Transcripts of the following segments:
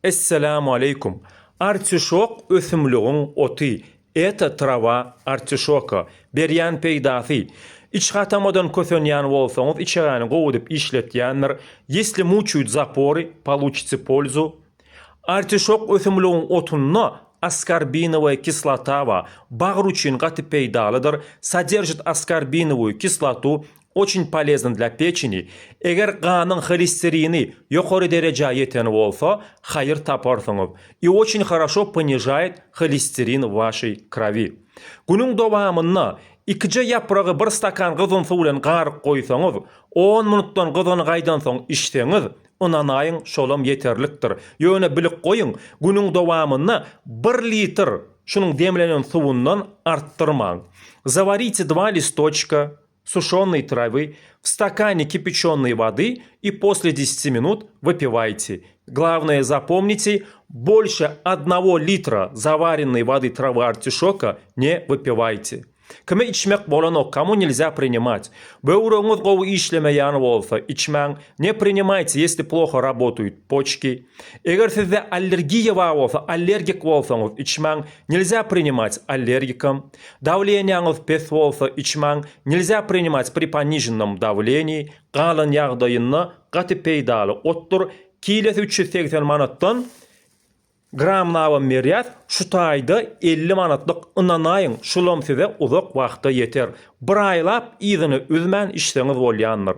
Esselamu aleykum. Artişok ösümlüğün otu. Eta trava artişoka. Beryan peydası. İçhatamadan kösönyan bolsanız içerani govudup işletýänler, если мучают запоры, получите пользу. Artişok ösümlüğün otunna аскорбиновая кислота багыр üçün гаты пейдаlıdır. Содержит аскорбиновую кислоту, очень полезен для печени. Eger qanın холестерини yukarı derece yeten olsa, hayır taparsınız. И очень хорошо понижает холестерин в вашей крови. Günün dowamında ikinci yaprağı bir stakan qızın su bilen qarık qoysanız, 10 minutdan qızını qaydan soň içseniz, ınanayın şolam yeterlikdir. Ýöne bilik qoyun, günün dowamında 1 litr şunun demlenen suwundan arttırmaň. Заварите 2 листочка сушеной травы в стакане кипяченой воды и после 10 минут выпивайте. Главное, запомните, больше 1 литра заваренной воды травы артишока не выпивайте. Kime içmek bolanok, kому нельзя принимать. Бöwreğiniz gowy işlemeýän bolsa, içmäň. Не принимайте, если плохо работают почки. Eger sizde аллергия bolsa, аллергик bolsaňyz, içmäň. Нельзя принимать аллергикам. Давлениýaňyz pes bolsa, içmäň. Нельзя принимать при пониженном давлении. Galan ýagdaýynda gaty peýdaly ottur. Kilesi 380 manatdan gram navam meriyat, şu tayda 50 manatlık ınanayın, şulam size uzak vaqta yeter. Bir aylap izini üzmen işseniz bolýandyr.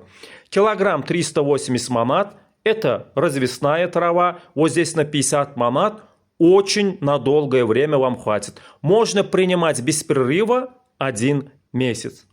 Kilogram 380 манат, это развесная трава, вот здесь на 50 манат, очень на долгое время вам хватит. Можно принимать без перерыва 1 месяц.